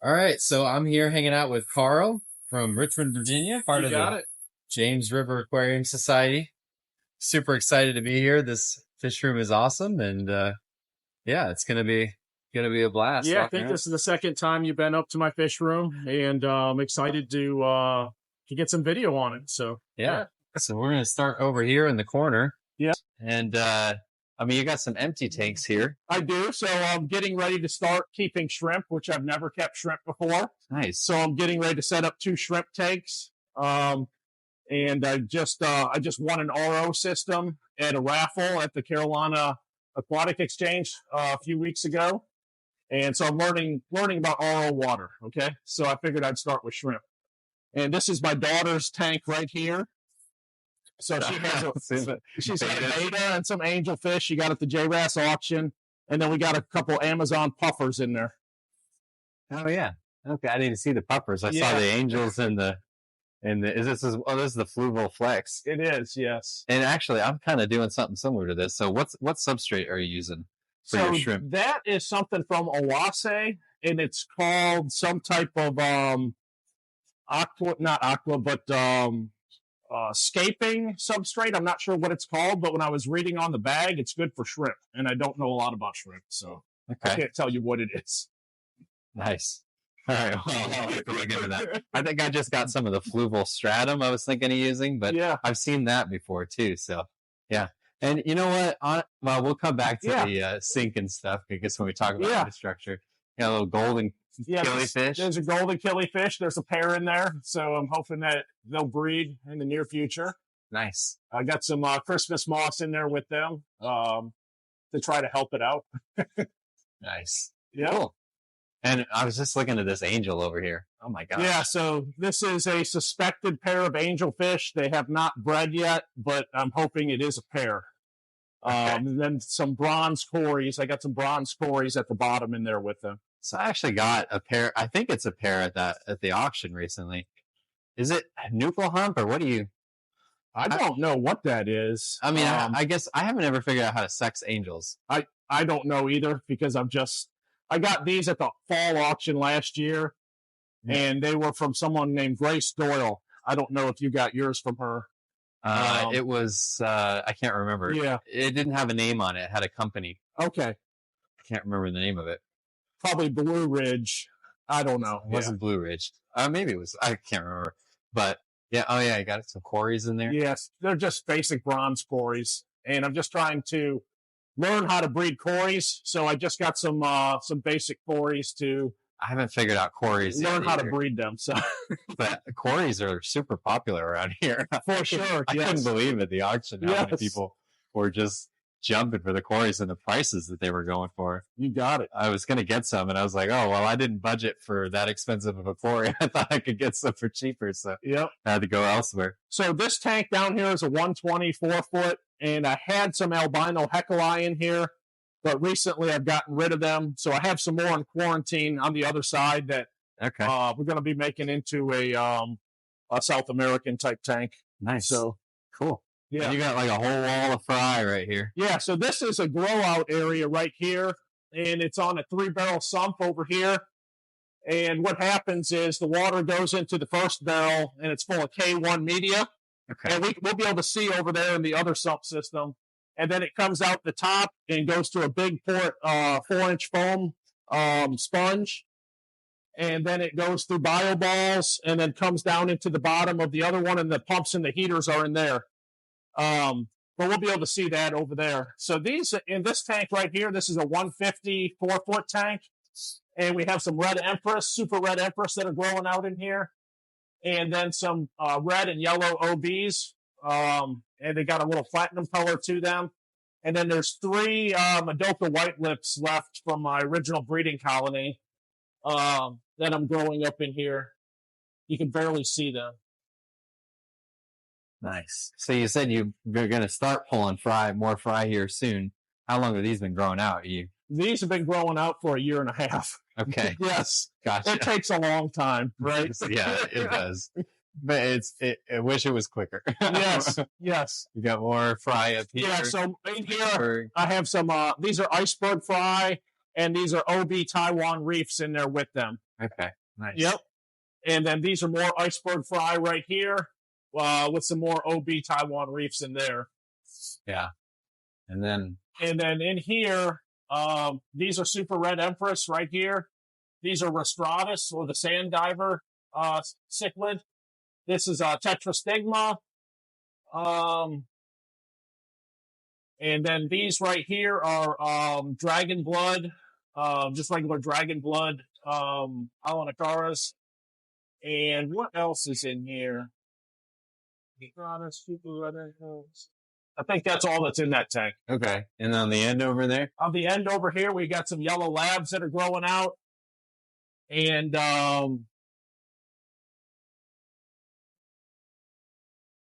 All right, so I'm here hanging out with Karl from Richmond, Virginia, part of the James River Aquarium Society. Super excited to be here. This fish room is awesome, and yeah, it's gonna be a blast. Yeah, I think this is the second time you've been up to my fish room, and I'm excited to get some video on it. So yeah. So we're gonna start over here in the corner. Yeah, and I mean, you got some empty tanks here. I do. So I'm getting ready to start keeping shrimp, which I've never kept shrimp before. Nice. So I'm getting ready to set up 2 shrimp tanks. And I just won an RO system at a raffle at the Carolina Aquatic Exchange a few weeks ago. And so I'm learning about RO water. Okay. So I figured I'd start with shrimp. And this is my daughter's tank right here. So she has she's got a beta and some angelfish. She got at the JRAS auction. And then we got a couple Amazon puffers in there. Oh yeah. Okay. I didn't see the puffers. I saw the angels and this is the fluval flex. It is, yes. And actually I'm kind of doing something similar to this. So what substrate are you using for your shrimp? That is something from Oase, and it's called some type of scaping substrate. I'm not sure what it's called, but when I was reading on the bag, it's good for shrimp. And I don't know a lot about shrimp, so I can't tell you what it is. Nice. All right, well, I'll look into that. I think I just got some of the fluval stratum I was thinking of using, but I've seen that before too. So yeah. And you know what? Well, we'll come back to the sink and stuff, I guess, when we talk about the structure. You got a little golden killifish. There's a golden killifish. There's a pair in there. So I'm hoping that they'll breed in the near future. Nice. I got some Christmas moss in there with them to try to help it out. Nice. Yeah. Cool. And I was just looking at this angel over here. Oh my gosh. Yeah, so this is a suspected pair of angelfish. They have not bred yet, but I'm hoping it is a pair. And then some bronze cories. I got some bronze cories at the bottom in there with them. So I actually got a pair. I think it's a pair at the auction recently. Is it nuchal hump or what do you? I don't know what that is. I mean, I guess I haven't ever figured out how to sex angels. I don't know either because I got these at the fall auction last year, and they were from someone named Grace Doyle. I don't know if you got yours from her. It was, I can't remember. Yeah. It didn't have a name on it. It had a company. Okay. I can't remember the name of it. Probably Blue Ridge. I don't know. It wasn't Blue Ridge. Maybe it was. I can't remember. But yeah. Oh yeah. I got some cories in there. Yes. They're just basic bronze cories. And I'm just trying to learn how to breed cories. So I just got some basic cories to. I haven't figured out cories. Learn how to breed them. So, but cories are super popular around here. For sure. I couldn't believe at the auction how many people were just jumping for the cories and the prices that they were going for. You got it. I was going to get some and I was like, oh, well, I didn't budget for that expensive of a cory. I thought I could get some for cheaper. So I had to go elsewhere. So this tank down here is a 124 foot. And I had some albino heckelei in here, but recently I've gotten rid of them. So I have some more in quarantine on the other side that we're going to be making into a South American type tank. Nice. So cool. Yeah. And you got like a whole wall of fry right here. Yeah. So this is a grow out area right here, and it's on a 3-barrel sump over here. And what happens is the water goes into the first barrel, and it's full of K1 media. Okay. And we'll be able to see over there in the other sump system. And then it comes out the top and goes to a big 4-inch foam sponge. And then it goes through bio balls and then comes down into the bottom of the other one, and the pumps and the heaters are in there. But we'll be able to see that over there. So these in this tank right here, this is a 154-foot tank. And we have some red empress, super red empress that are growing out in here. And then some red and yellow OBs, and they got a little platinum color to them. And then there's 3 Madoka white lips left from my original breeding colony that I'm growing up in here. You can barely see them. Nice. So you said you're going to start pulling more fry here soon. How long have these been growing out? These have been growing out for a year and a half. Okay. Yes. Gotcha. It takes a long time, right? Yeah, it does. But I wish it was quicker. Yes. You got more fry up here. Yeah, so in here, I have some, these are iceberg fry, And these are OB Taiwan reefs in there with them. Okay, nice. Yep. And then these are more iceberg fry right here, with some more OB Taiwan reefs in there. Yeah. And then in here, these are super red empress right here. These are rostratus, or the sand diver cichlid. This is tetrastigma. And then these right here are dragon blood, just regular dragon blood alanicaras. And what else is in here? I think that's all that's in that tank. Okay. And on the end over there? On the end over here, we got some yellow labs that are growing out. And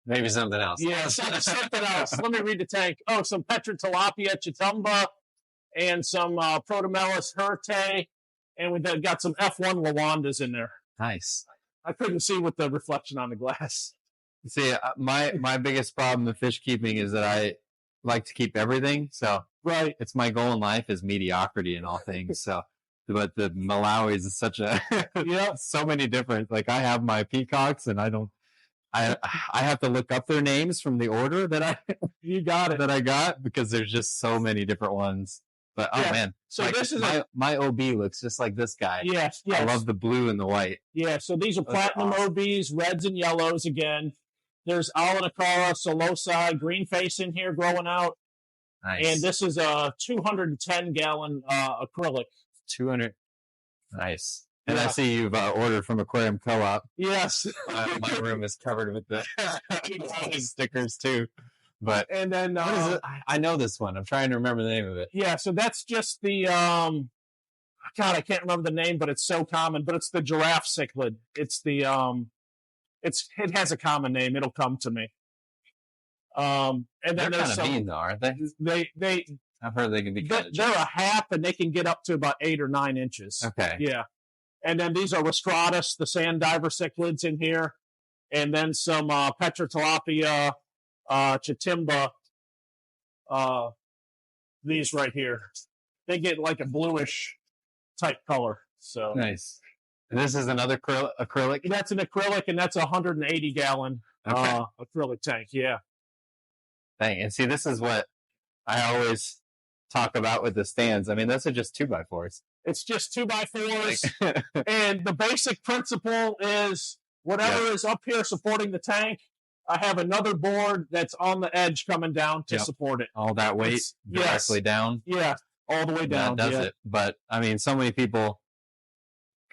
maybe something else. Yeah, something else. Let me read the tank. Oh, some Petrotilapia chitumba and some Protomelis hirte. And we've got some F1 lawandas in there. Nice. I couldn't see with the reflection on the glass. See, my biggest problem with fish keeping is that I like to keep everything. So right, it's my goal in life is mediocrity in all things. So, but the Malawis is such a so many different. Like I have my peacocks, and I have to look up their names from the order that I got because there's just so many different ones. But oh man, so like, this is my OB looks just like this guy. Yes. I love the blue and the white. Yeah, so these are platinum OBs, reds and yellows again. There's Alanicara, Solosi, green face in here growing out. Nice. And this is a 210-gallon acrylic. 200. Nice. And I see you've ordered from Aquarium Co-op. Yes. My room is covered with the stickers too. But and then what is it? I know this one. I'm trying to remember the name of it. Yeah, so that's just the God, I can't remember the name, but it's so common. But it's the giraffe cichlid. It's the it has a common name. It'll come to me. And then they're there's kind of mean though, aren't they? They I've heard they can be kind of. They're a half, and they can get up to about 8 or 9 inches. Okay. Yeah. And then these are rostratus, the sand diver cichlids in here, and then some Petrotilapia chitimba. These right here, they get like a bluish type color. So nice. And this is another acrylic. That's an acrylic, and that's a 180-gallon acrylic tank. Yeah. Dang. And see, this is what I always talk about with the stands. I mean, those are just 2x4s. It's just 2x4s. And the basic principle is whatever is up here supporting the tank, I have another board that's on the edge coming down to support it. All that weight directly down? Yeah, all the way down. That does it. But, I mean, so many people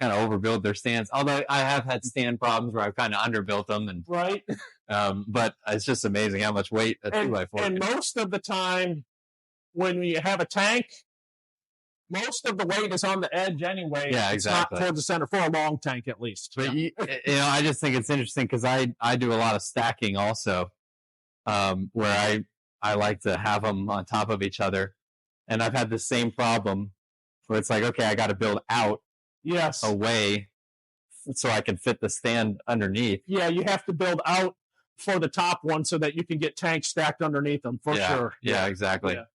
kind of overbuild their stands. Although I have had stand problems where I've kind of underbuilt them. And right. But it's just amazing how much weight a 2x4 And most of the time, when you have a tank, most of the weight is on the edge anyway. Yeah, exactly. It's not towards the center for a long tank, at least. But you know, I just think it's interesting because I do a lot of stacking also, where I like to have them on top of each other, and I've had the same problem where it's like, okay, I got to build out, away, so I can fit the stand underneath. Yeah, you have to build out for the top one so that you can get tanks stacked underneath them for sure. Yeah, exactly. Yeah.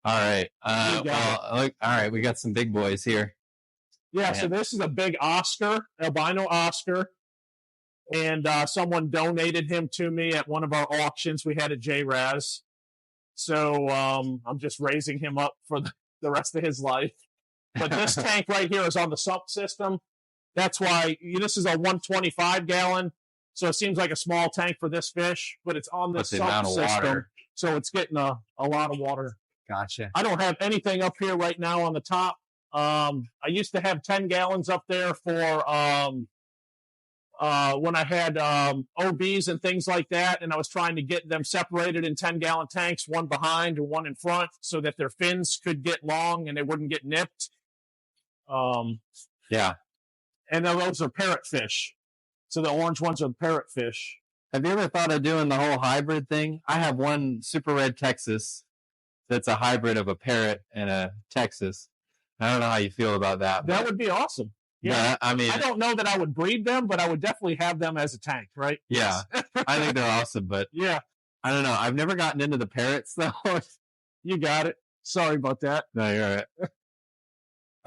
All right. All right. We got some big boys here. Yeah. So this is a big Oscar, albino Oscar, and someone donated him to me at one of our auctions we had at JRAS. So I'm just raising him up for the rest of his life. But this tank right here is on the sump system. That's why this is a 125-gallon. So it seems like a small tank for this fish, but it's on the sump system. So it's getting a lot of water. Gotcha. I don't have anything up here right now on the top. I used to have 10 gallons up there for when I had OBs and things like that, and I was trying to get them separated in 10-gallon tanks, one behind and one in front, so that their fins could get long and they wouldn't get nipped. Yeah. And then those are parrotfish. So the orange ones are parrotfish. Have you ever thought of doing the whole hybrid thing? I have one super red Texas that's a hybrid of a parrot and a Texas. I don't know how you feel about that. That would be awesome. Yeah. I mean, I don't know that I would breed them, but I would definitely have them as a tank, right? Yeah. I think they're awesome, but yeah. I don't know. I've never gotten into the parrots though. You got it. Sorry about that. No, you're all right.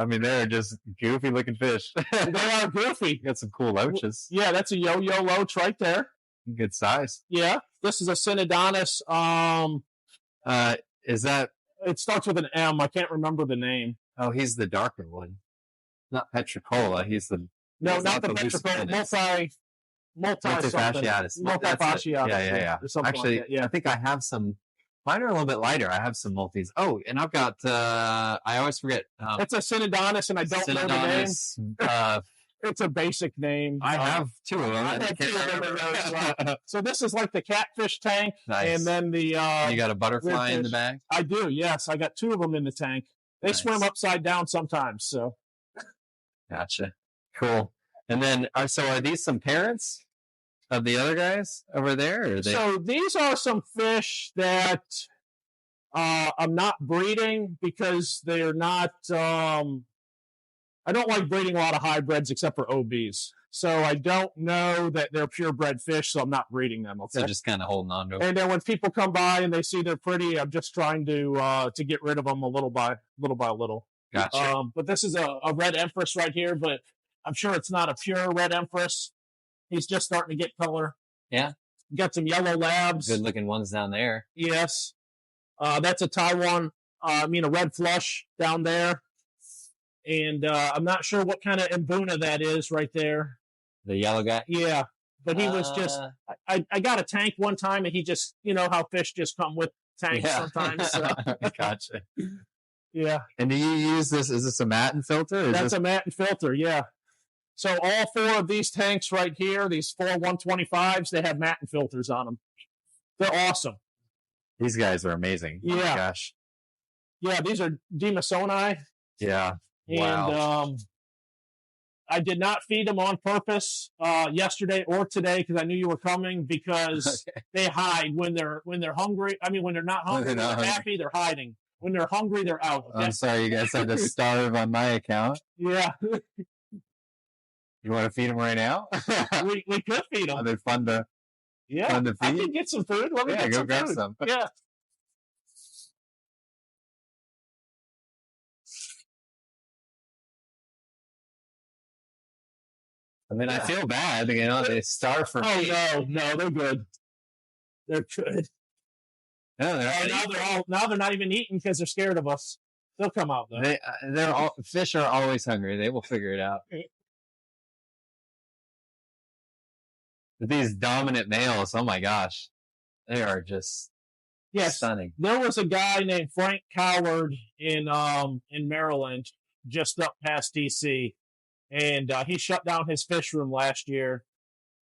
I mean, they're just goofy looking fish. They are goofy. Got some cool loaches. Yeah, that's a yo-yo loach right there. Good size. Yeah, this is a Synodontis. Is that? It starts with an M. I can't remember the name. Oh, he's the darker one. Not Petricola. He's the not the Petricola. Multifasciatus. Yeah. Actually, like yeah. I think I have some. Mine are a little bit lighter. I have some multis. Oh, and I've got. I always forget. It's a Synodontis, and I don't know the name. It's a basic name. I have two of them. I have two of them. So this is like the catfish tank, nice. And then the. You got a butterfly in the bag? I do. Yes, I got two of them in the tank. They swim upside down sometimes. So. Gotcha. Cool. And then, so are these some parents of the other guys over there? Or So these are some fish that I'm not breeding because they're not. I don't like breeding a lot of hybrids except for OBs. So I don't know that they're purebred fish, so I'm not breeding them. Okay? So just kind of holding on to them. And then when people come by and they see they're pretty, I'm just trying to get rid of them little by little. Gotcha. But this is a red empress right here, but I'm sure it's not a pure red empress. He's just starting to get color. Yeah. Got some yellow labs. Good looking ones down there. Yes. That's a Taiwan, a red flush down there. And I'm not sure what kind of Mbuna that is right there. The yellow guy? Yeah. But he was just, I got a tank one time and he just, how fish just come with tanks sometimes. So. Gotcha. Yeah. And do you use this? Is this a matin filter? That's a matin filter, yeah. So all four of these tanks right here, these 4 125s, they have matin filters on them. They're awesome. These guys are amazing. Yeah. Oh my gosh. Yeah, these are Demasoni. Yeah. Wow. And I did not feed them on purpose yesterday or today because I knew you were coming because they hide when they're hungry. I mean, when they're not hungry, they're happy, they're hiding. When they're hungry, they're out. Okay? I'm sorry, you guys had to starve on my account. Yeah. You want to feed them right now? we could feed them. Are they fun to feed? I can get some food. Let me get some grab food. some. Yeah. I mean, I feel bad. They starve for me. Oh, no, they're good. They're good. No, now they're not even eating because they're scared of us. They'll come out though. Fish are always hungry. They will figure it out. But these dominant males, oh my gosh, they are just stunning. There was a guy named Frank Coward in Maryland, just up past DC, and he shut down his Fishroom last year,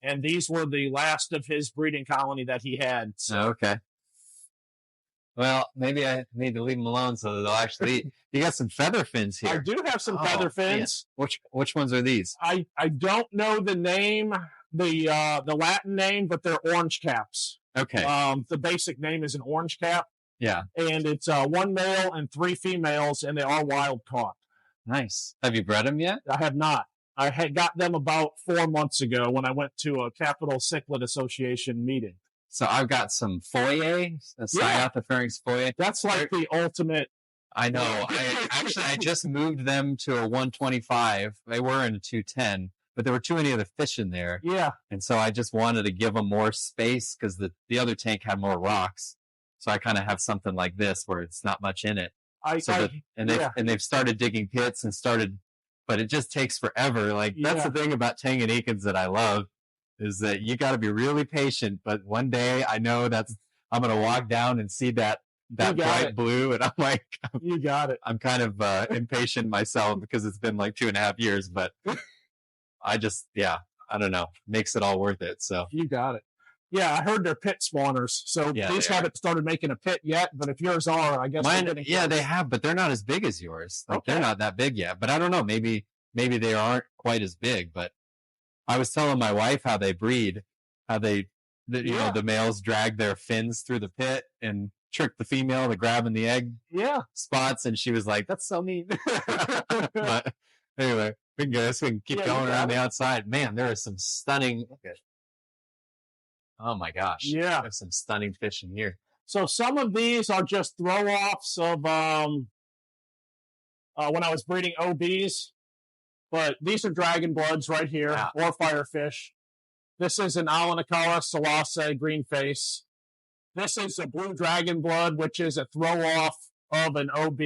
and these were the last of his breeding colony that he had. So. Okay. Well, maybe I need to leave them alone so that they'll actually eat. You got some feather fins here. I do have some feather fins. Man. Which ones are these? I don't know the name, the Latin name, but they're orange caps. Okay. The basic name is an orange cap. Yeah. And it's 1 male and 3 females, and they are wild caught. Nice. Have you bred them yet? I have not. I had got them about 4 months ago when I went to a Capital Cichlid Association meeting. So I've got some foyer, Cyatopharynx foyer. That's like the ultimate. I know. I just moved them to a 125. They were in a 210, but there were too many other fish in there. Yeah. And so I just wanted to give them more space because the other tank had more rocks. So I kind of have something like this where it's not much in it. They've started digging pits but it just takes forever. That's the thing about Tanganyikan that I love. Is that you got to be really patient, but one day I know I'm going to walk down and see that bright blue, and I'm like, you got it. I'm kind of impatient myself because it's been like 2.5 years, but I don't know, makes it all worth it. So you got it. Yeah, I heard they're pit spawners, so these haven't started making a pit yet. But if yours are, I guess they have, but they're not as big as yours. They're not that big yet. But I don't know, maybe they aren't quite as big, but. I was telling my wife how they breed, the males drag their fins through the pit and trick the female to grabbing the egg spots, and she was like, "That's so mean." But anyway, we can keep going around the outside. Man, there are some stunning. Oh my gosh! Yeah, there's some stunning fish in here. So some of these are just throw-offs of when I was breeding OBs. But these are dragon bloods right here, or firefish. This is an Alanakara salase green face. This is a blue dragon blood, which is a throw off of an OB.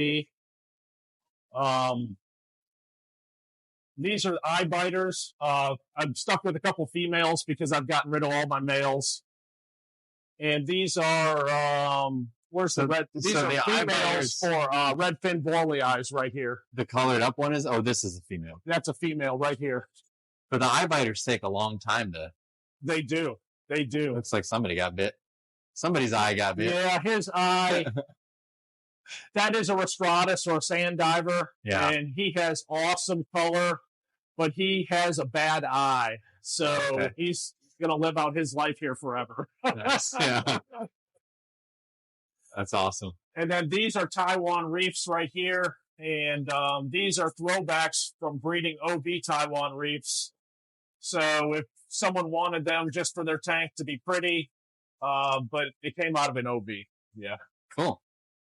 These are eye biters. I'm stuck with a couple females because I've gotten rid of all my males. And these are where's the red? These are the females for redfin borley eyes right here. The colored up one is? Oh, this is a female. That's a female right here. But the eye biters take a long time to. They do. They do. Looks like somebody got bit. Somebody's eye got bit. Yeah, his eye. That is a Rostratus or a sand diver. Yeah. And he has awesome color, but he has a bad eye. So he's going to live out his life here forever. Nice. Yeah. That's awesome. And then these are Taiwan reefs right here. And these are throwbacks from breeding OB Taiwan reefs. So if someone wanted them just for their tank to be pretty, but it came out of an OB. Yeah. Cool.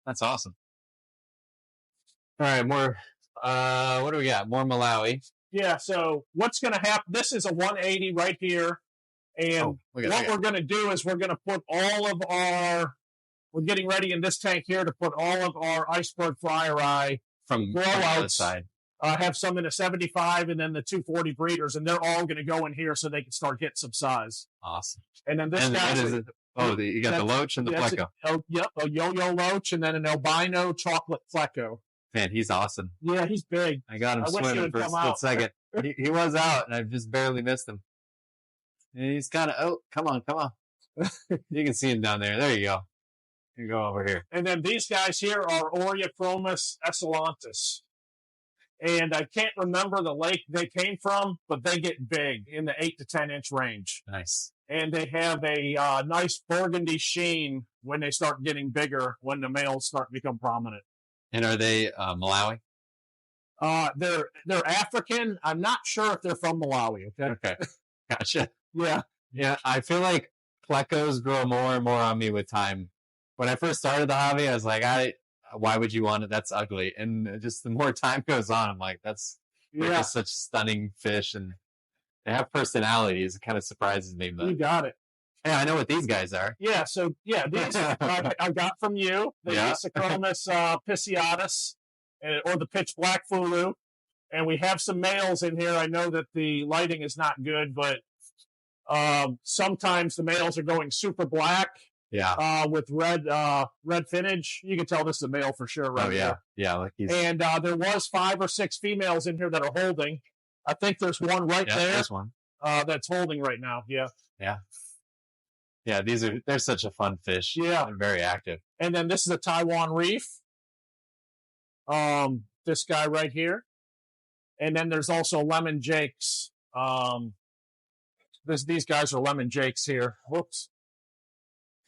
That's awesome. All right, more, what do we got? More Malawi. Yeah, so what's going to happen, this is a 180 right here, and what we're going to do is we're going to put all of our, we're getting ready in this tank here to put all of our iceberg flyer eye from grow the other outs. side. Have some in a 75 and then the 240 breeders, and they're all going to go in here so they can start getting some size. Awesome. And then this guy, you got the loach and the pleco. Yep, a yo-yo loach and then an albino chocolate pleco. Man, he's awesome. Yeah, he's big. I got him swimming for a split second. He was out, and I just barely missed him. And he's kind of, come on. You can see him down there. There you go. You go over here. And then these guys here are Oreochromis esselantis. And I can't remember the lake they came from, but they get big in the 8 to 10 inch range. Nice. And they have a nice burgundy sheen when they start getting bigger, when the males start to become prominent. And are they Malawi? They're African. I'm not sure if they're from Malawi. Okay. Gotcha. Yeah. Yeah. I feel like plecos grow more and more on me with time. When I first started the hobby, I was like, why would you want it? That's ugly. And just the more time goes on, I'm like, they're just such stunning fish, and they have personalities. It kind of surprises me. But you got it. Yeah, I know what these guys are. Yeah, so these I got from you, the Isochromis pisciatus, or the pitch black fulu, and we have some males in here. I know that the lighting is not good, but sometimes the males are going super black. Yeah. With red finnage. You can tell this is a male for sure, right? Oh, yeah. Here. Yeah. Like and there was 5 or 6 females in here that are holding. I think there's one there. There's one. That's holding right now. Yeah. Yeah. Yeah. They're such a fun fish. Yeah. They're very active. And then this is a Taiwan reef. This guy right here. And then there's also lemon jakes. These guys are lemon jakes here. Whoops.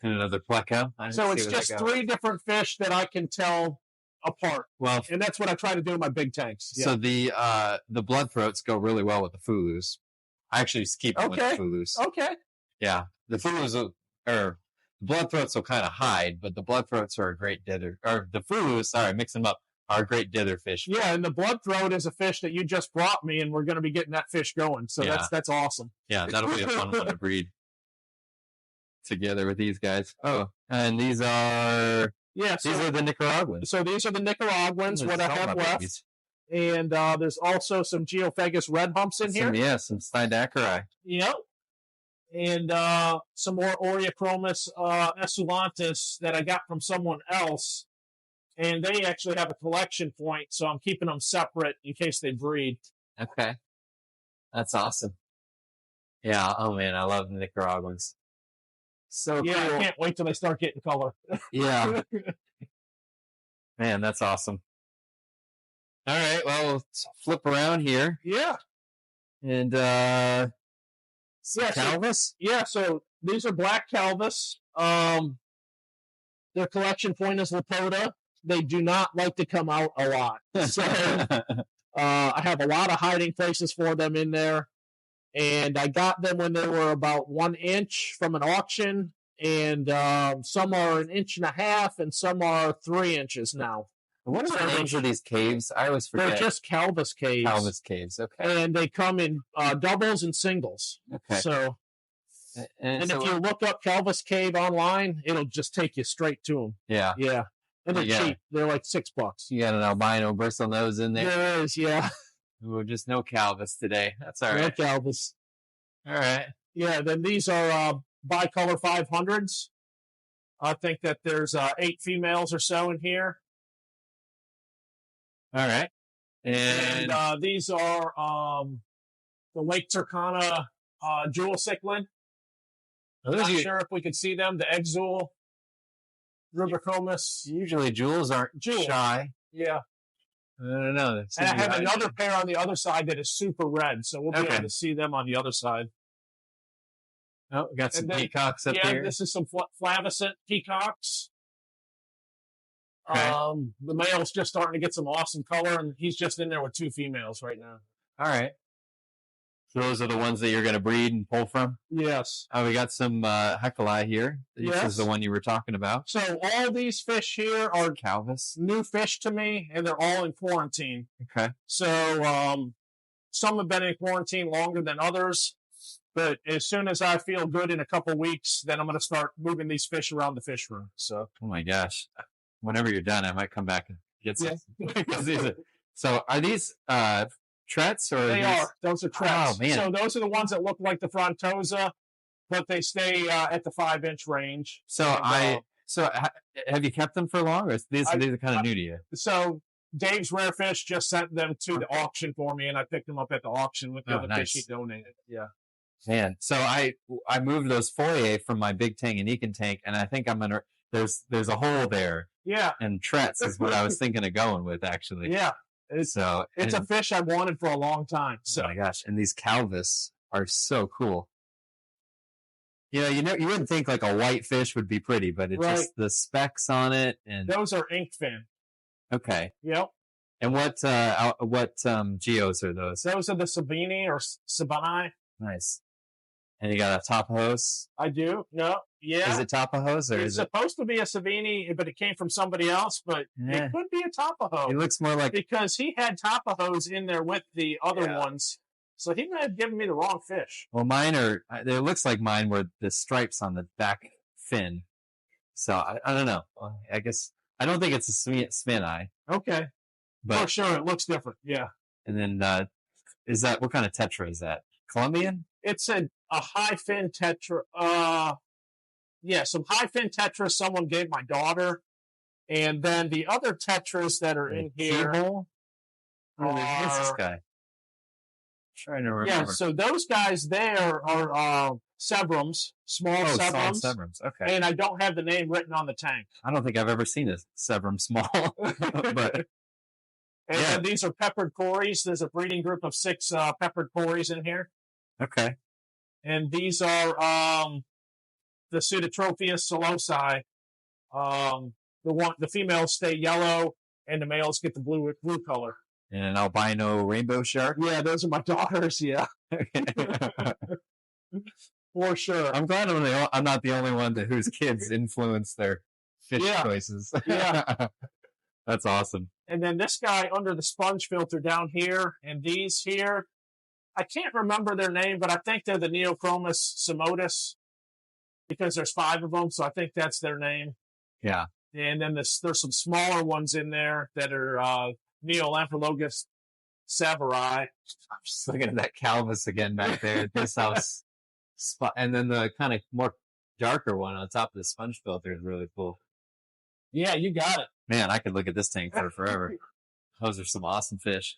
And another pleco. So it's just 3 different fish that I can tell apart. Well, and that's what I try to do in my big tanks. Yeah. So the blood throats go really well with the fulus. I actually just keep them with the fulus. Okay. Yeah. The fulus the blood throats will kind of hide, but the blood throats are a great dither. Or the fulus, mix them up, are a great dither fish. Yeah, and the blood throat is a fish that you just brought me, and we're going to be getting that fish going. So that's awesome. Yeah, that'll be a fun one to breed together with these guys. Oh, and these are these are the Nicaraguans. So these are the Nicaraguans. What I have left, and there's also some Geophagus red humps in here. Yeah, some Steindackeri. Yep, and some more Oreochromis essulantis that I got from someone else, and they actually have a collection point, so I'm keeping them separate in case they breed. Okay, that's awesome. Yeah. Oh man, I love the Nicaraguans. So cool. I can't wait till they start getting color. Yeah. Man, that's awesome. All right, well, let's flip around here. Yeah. And Calvus? So these are black Calvus. Their collection point is Lapoda. They do not like to come out a lot. So I have a lot of hiding places for them in there. And I got them when they were about 1 inch from an auction, and some are 1.5 inches, and some are 3 inches now. What are the names of these caves? I always forget. They're just Calvus caves. Calvus caves, okay. And they come in doubles and singles. Okay. So, and so if you look up Calvus Cave online, it'll just take you straight to them. Yeah. Yeah. And they're cheap. They're like $6. You got an albino bristlenose in there? There is, yeah. Ooh, just no Calvus today. That's all right. No Calvus. All right. Yeah, then these are bicolor 500s. I think that there's 8 females or so in here. All right. And these are the Lake Turkana jewel cichlid. I'm not sure if we could see them. The Exul, Rubicomus. Usually jewels aren't shy. Yeah. I don't know. And I have another pair on the other side that is super red, so we'll be able to see them on the other side. Oh, we got some peacocks up here. Yeah, this is some flavescent peacocks. Okay. The male's just starting to get some awesome color, and he's just in there with 2 females right now. All right. So those are the ones that you're going to breed and pull from? Yes. Oh, we got some Hecali here. This is the one you were talking about. So all these fish here are Calvus. New fish to me, and they're all in quarantine. Okay. So some have been in quarantine longer than others. But as soon as I feel good in a couple weeks, then I'm going to start moving these fish around the fish room. So. Oh my gosh! Whenever you're done, I might come back and get some. Yeah. So are these Trets or they are? Those are Trets. Oh man! So those are the ones that look like the Frontosa, but they stay at the 5-inch range. So have you kept them for long, or these are kind of new to you? So Dave's Rare Fish just sent them to the auction for me, and I picked them up at the auction with the other fish he donated. Yeah. Man, so I moved those foyer from my big Tanganyikan tank, and I think I'm gonna there's a hole there. Yeah. And Trets is what I was thinking of going with, actually. Yeah. It's a fish I wanted for a long time. So. Oh my gosh! And these Calvus are so cool. You wouldn't think like a white fish would be pretty, but it's just the specks on it, and those are ink fin. Okay. Yep. And what geos are those? Those are the Sabini or Sabani. Nice. And you got a Tapajos? I do. No. Yeah. Is it Tapajos or it's supposed to be a Savini, but it came from somebody else, but it could be a Tapajo. It looks more like because he had Tapajos in there with the other ones. So he may have given me the wrong fish. Well, mine are, it looks like mine were the stripes on the back fin. So I don't know. I guess, I don't think it's a Smini. Okay. But for sure. It looks different. Yeah. And then, what kind of tetra is that? Colombian? It's a high fin tetra. Some high fin tetras someone gave my daughter. And then the other tetras that are in here. What's this guy? I'm trying to remember. Yeah, so those guys there are Sebrums, small Sebrums. Small Sebrums, okay. And I don't have the name written on the tank. I don't think I've ever seen a Sebrum small. But and these are peppered cories. There's a breeding group of 6 peppered cories in here. Okay. And these are the Pseudotropheus solosi. The females stay yellow, and the males get the blue color. And an albino rainbow shark? Yeah, those are my daughters, yeah. For sure. I'm glad I'm not the only one whose kids influence their fish choices. Yeah. That's awesome. And then this guy under the sponge filter down here, and these here, I can't remember their name, but I think they're the Neochromis simotus, because there's 5 of them, so I think that's their name. Yeah. And then there's some smaller ones in there that are Neolamphologus saveri. I'm just looking at that Calvus again back there at this house spot. And then the kind of more darker one on top of the sponge filter is really cool. Yeah, you got it. Man, I could look at this tank for forever. Those are some awesome fish.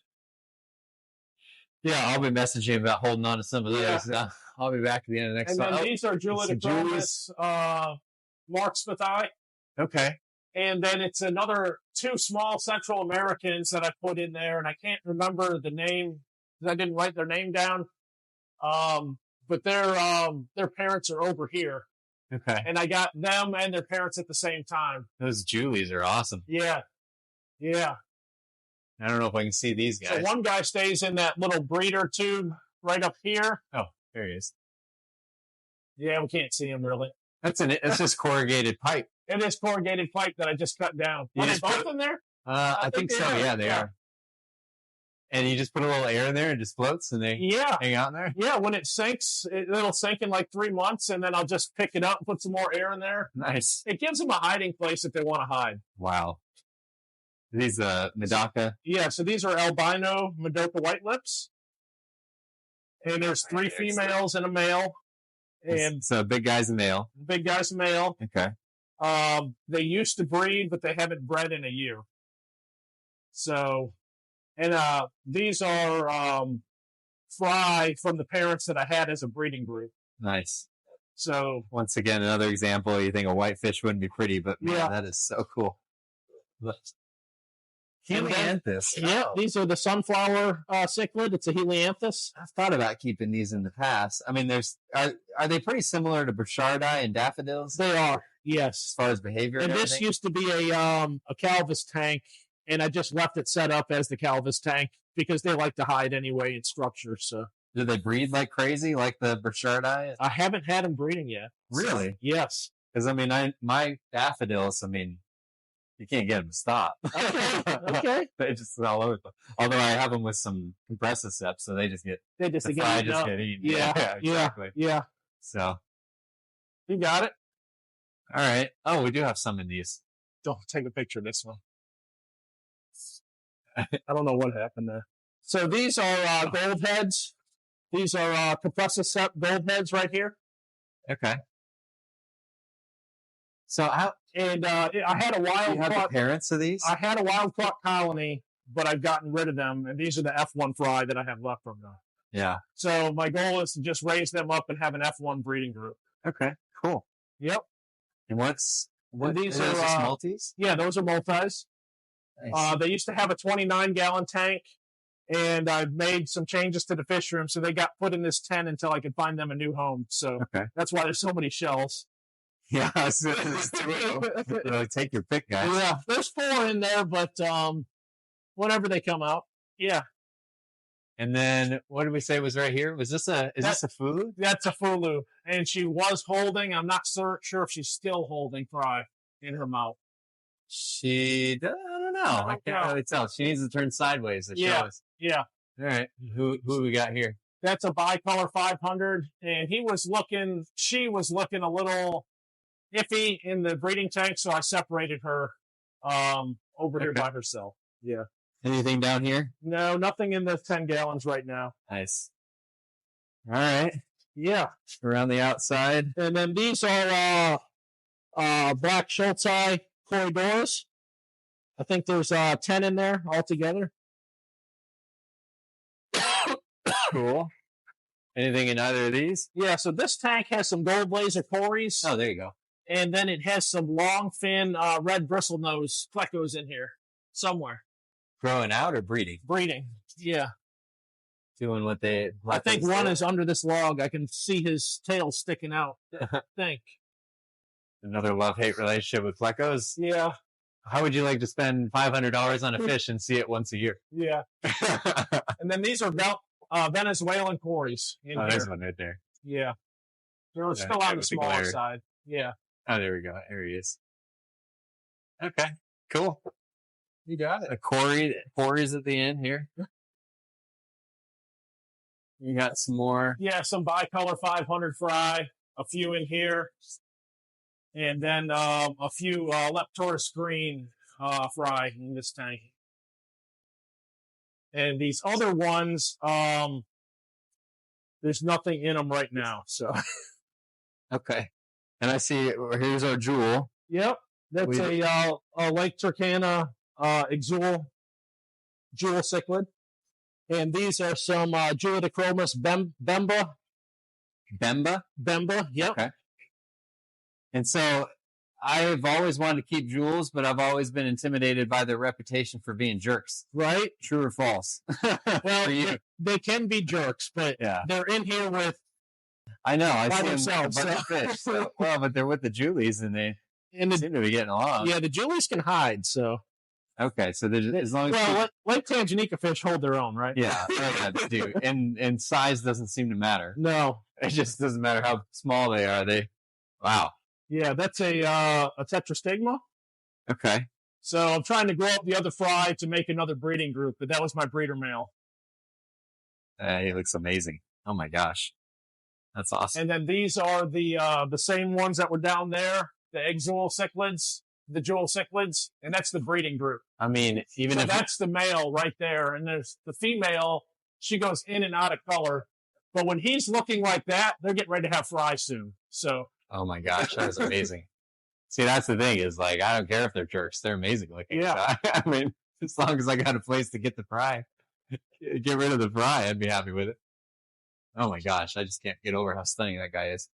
Yeah, I'll be messaging about holding on to some of those. Yeah. I'll be back at the end of next time. And then these are Julidochromis Marksmithii. Okay. And then it's another 2 small Central Americans that I put in there, and I can't remember the name because I didn't write their name down. But their parents are over here. Okay. And I got them and their parents at the same time. Those Julies are awesome. Yeah. Yeah. I don't know if I can see these guys. So one guy stays in that little breeder tube right up here. Oh, there he is. Yeah, we can't see him really. That's just corrugated pipe. It is corrugated pipe that I just cut down. Are they both in there? I think so. Yeah, they are. And you just put a little air in there and it just floats and they hang out in there? Yeah, when it sinks, it'll sink in like 3 months, and then I'll just pick it up and put some more air in there. Nice. It gives them a hiding place if they want to hide. Wow. These Medaka? Yeah, so these are albino Medaka white lips. And there's 3 females and a male. And so big guy's a male. Big guy's a male. Okay. They used to breed, but they haven't bred in a year. So... And these are fry from the parents that I had as a breeding group. Nice. So once again, another example. You think a white fish wouldn't be pretty, but man, that is so cool. Helianthus. Yeah, these are the sunflower cichlid. It's a helianthus. I've thought about keeping these in the past. I mean, are they pretty similar to Burchardi and daffodils? They are. Yes. As far as behavior. And this used to be a Calvus tank. And I just left it set up as the Calvus tank because they like to hide anyway in structure. So, do they breed like crazy, like the Burchardi? I haven't had them breeding yet. Really? So, yes. Because I mean, my daffodils. I mean, you can't get them to stop. Okay. They just all over. Although I have them with some compressiceps, so they just get get eaten. Yeah. Exactly. Yeah. So, you got it. All right. Oh, we do have some in these. Don't take a picture of this one. I don't know what happened there. So these are gold heads. These are compressiceps gold heads right here. Okay. So I had a wild caught. The parents of these? I had a wild caught colony, but I've gotten rid of them, and these are the F1 fry that I have left from them. Yeah. So my goal is to just raise them up and have an F1 breeding group. Okay. Cool. Yep. And what these are multis? Yeah, those are multis. Nice. They used to have a 29-gallon tank, and I've made some changes to the fish room, so they got put in this 10 until I could find them a new home. So that's why there's so many shells. Yeah, so take your pick, guys. Yeah, there's 4 in there, but whenever they come out, yeah. And then what did we say was right here? Was this this a Fulu? That's a Fulu, and she was holding. I'm not sure if she's still holding fry in her mouth. I don't know. I can't really tell. She needs to turn sideways to show us. Yeah. All right. Who do we got here? That's a bicolor 500, and she was looking a little iffy in the breeding tank, so I separated her over here by herself. Yeah. Anything down here? No, nothing in the 10 gallons right now. Nice. All right. Yeah. Around the outside. And then these are black Schultzi corridors. I think there's 10 in there altogether. Cool. Anything in either of these? Yeah, so this tank has some gold blazer cories. Oh, there you go. And then it has some long fin red bristlenose plecos in here somewhere. Growing out or breeding? Breeding, yeah. Doing what they... I think one is under this log. I can see his tail sticking out. I think. Another love-hate relationship with plecos? Yeah. How would you like to spend $500 on a fish and see it once a year? Yeah. And then these are Venezuelan cories in here. There's one right there. Yeah. They're still on the smaller side. Yeah. Oh, there we go. There he is. Okay. Cool. You got it. A cories at the end here. You got some more. Yeah, some bicolor 500 fry. A few in here. And then a few Leptorus green fry in this tank. And these other ones, there's nothing in them right now. So, okay. And I see here's our jewel. Yep, that's a Lake Turkana Exul jewel cichlid, and these are some Julidochromis bemba. Bemba. Yep. Okay. And so I've always wanted to keep jewels, but I've always been intimidated by their reputation for being jerks. Right? True or false? Well, they can be jerks, but they're in here with. I know. I see themselves. Them fish. So, well, but they're with the Julies, and they seem to be getting along. Yeah, the Julies can hide. So. Okay, so as long as like Tanganyikan fish hold their own, right? Yeah, they do. And size doesn't seem to matter. No, it just doesn't matter how small they are. Wow. Yeah, that's a tetrastigma. Okay. So I'm trying to grow up the other fry to make another breeding group, but that was my breeder male. He looks amazing. Oh my gosh. That's awesome. And then these are the same ones that were down there, the egg jewel cichlids, the jewel cichlids, and that's the breeding group. I mean, even if that's the male right there, and there's the female. She goes in and out of color, but when he's looking like that, they're getting ready to have fry soon. So, oh my gosh, that is amazing. See, that's the thing is like, I don't care if they're jerks; they're amazing looking. Yeah, so, I mean, as long as I got a place to get the fry, get rid of the fry, I'd be happy with it. Oh my gosh, I just can't get over how stunning that guy is.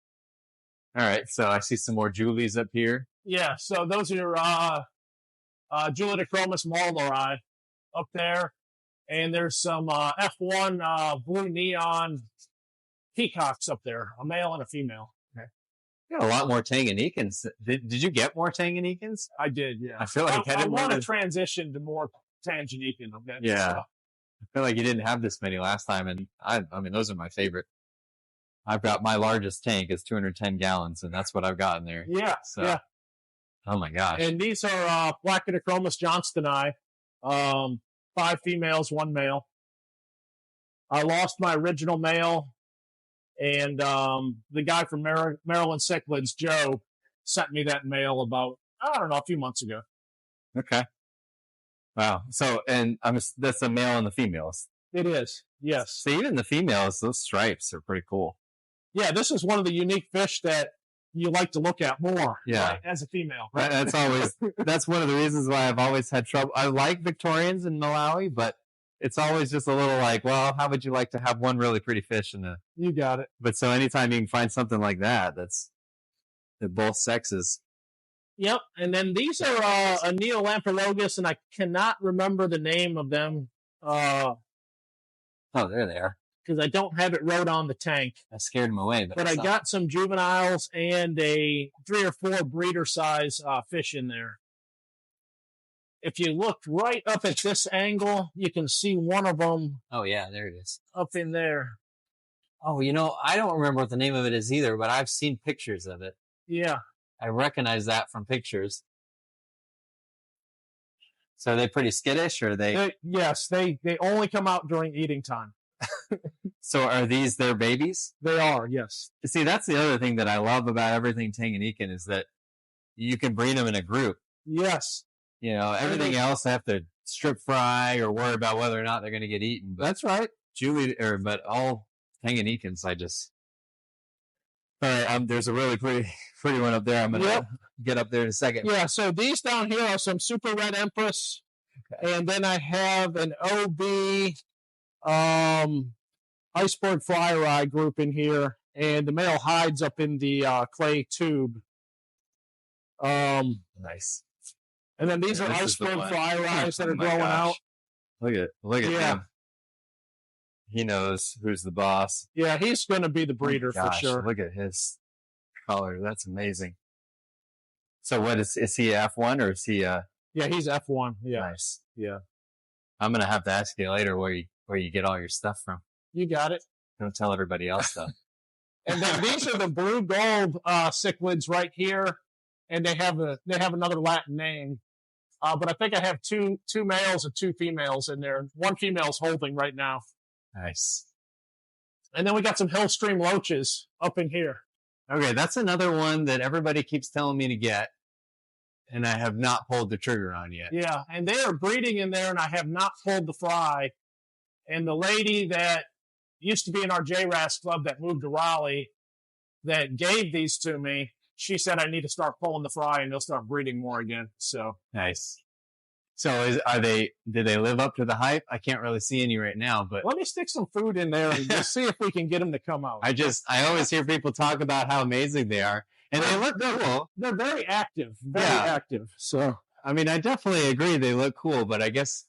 All right, so I see some more Julies up here. Yeah, so those are Julidachromis mulleri up there, and there's some F1 blue neon peacocks up there, a male and a female. Okay. You got a lot more Tanganyikans. Did you get more Tanganyikans? I did, yeah. I feel like I want to transition to more Tanganyikan. Okay? Yeah. So. I feel like you didn't have this many last time, and I mean, those are my favorite. I've got my largest tank is 210 gallons, and that's what I've got in there. Yeah, so, yeah. Oh my gosh. And these are Placidachromis johnstoni, 5 females, 1 male. I lost my original male, and the guy from Maryland Cichlids, Joe, sent me that male about, I don't know, a few months ago. Okay. Wow. So, and that's the male and the females. It is, yes. So even the females, those stripes are pretty cool. Yeah, this is one of the unique fish that you like to look at more. Yeah. Right, as a female. Right? That's one of the reasons why I've always had trouble. I like Victorians in Malawi, but it's always just a little like, well, how would you like to have one really pretty fish in a... You got it. But so anytime you can find something like that, that both sexes. Yep, and then these are a Neolampologus, and I cannot remember the name of them. Oh, there they are. Because I don't have it wrote on the tank. I scared them away. But I got some juveniles and a 3 or 4 breeder size fish in there. If you look right up at this angle, you can see one of them. Oh, yeah, there it is. Up in there. Oh, I don't remember what the name of it is either, but I've seen pictures of it. Yeah. I recognize that from pictures. So are they pretty skittish, or yes, they only come out during eating time. So are these their babies? They are, yes. See, that's the other thing that I love about everything Tanganyikan is that you can breed them in a group. Yes. Everything else I have to strip fry or worry about whether or not they're going to get eaten. But that's right. But all Tanganyikans, all right, there's a really pretty one up there. I'm going to get up there in a second. Yeah, so these down here are some super red empress. Okay. And then I have an OB iceberg flyer eye group in here. And the male hides up in the clay tube. Nice. And then these are iceberg flyer eyes that are growing out. Look at him. He knows who's the boss. Yeah, he's going to be the breeder for sure. Look at his color. That's amazing. So what is he F1 or is he Yeah, he's F1. Yeah. Nice. Yeah. I'm going to have to ask you later where you get all your stuff from. You got it. Don't tell everybody else though. And then these are the blue gold cichlids right here, and they have another Latin name. But I think I have two males and 2 females in there. 1 female's holding right now. Nice. And then we got some Hillstream loaches up in here. Okay, that's another one that everybody keeps telling me to get, and I have not pulled the trigger on yet. Yeah, and they are breeding in there, and I have not pulled the fry. And the lady that used to be in our JRAS club that moved to Raleigh that gave these to me, she said I need to start pulling the fry, and they'll start breeding more again. So nice. So did they live up to the hype? I can't really see any right now, but let me stick some food in there and just see if we can get them to come out. I always hear people talk about how amazing they are, and they look cool. They're very active, active. So, I mean, I definitely agree they look cool, but I guess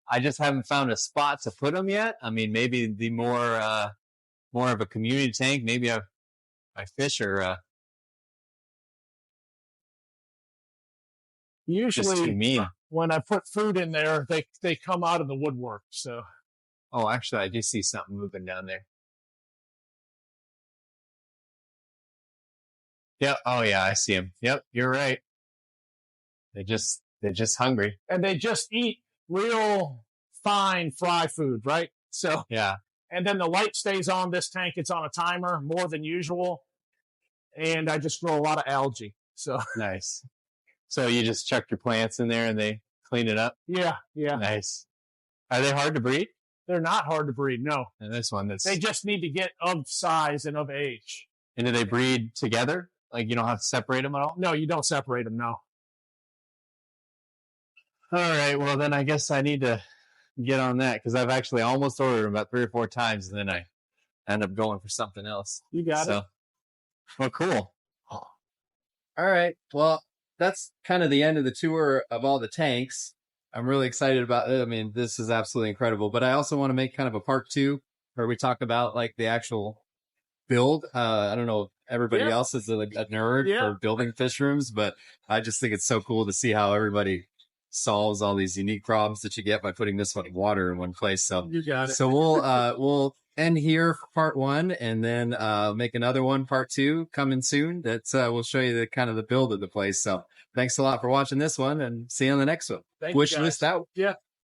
I just haven't found a spot to put them yet. I mean, maybe the more of a community tank, maybe my fish are usually just too mean. When I put food in there, they come out of the woodwork. So, oh, actually, I do see something moving down there. Yep. Oh, yeah, I see him. Yep, you're right. They They're just hungry. And they just eat real fine fry food, right? So, yeah. And then the light stays on this tank. It's on a timer more than usual. And I just grow a lot of algae. So nice. So you just chuck your plants in there and they clean it up? Yeah. Nice. Are they hard to breed? They're not hard to breed, no. And this one they just need to get of size and of age. And do they breed together? Like you don't have to separate them at all? No, you don't separate them, no. All right, well then I guess I need to get on that because I've actually almost ordered them about 3 or 4 times and then I end up going for something else. You got it. Well, cool. All right, well, that's kind of the end of the tour of all the tanks. I'm really excited about it. I mean, this is absolutely incredible, but I also want to make kind of a part 2 where we talk about like the actual build. I don't know if everybody else is a nerd for building fish rooms, but I just think it's so cool to see how everybody solves all these unique problems that you get by putting this one water in one place. So you got it. So we'll end here for part 1 and then make another one, part 2 coming soon. That's we'll show you the kind of the build of the place. So thanks a lot for watching this one and see you on the next one. Thank Wish you guys. list out. Yeah.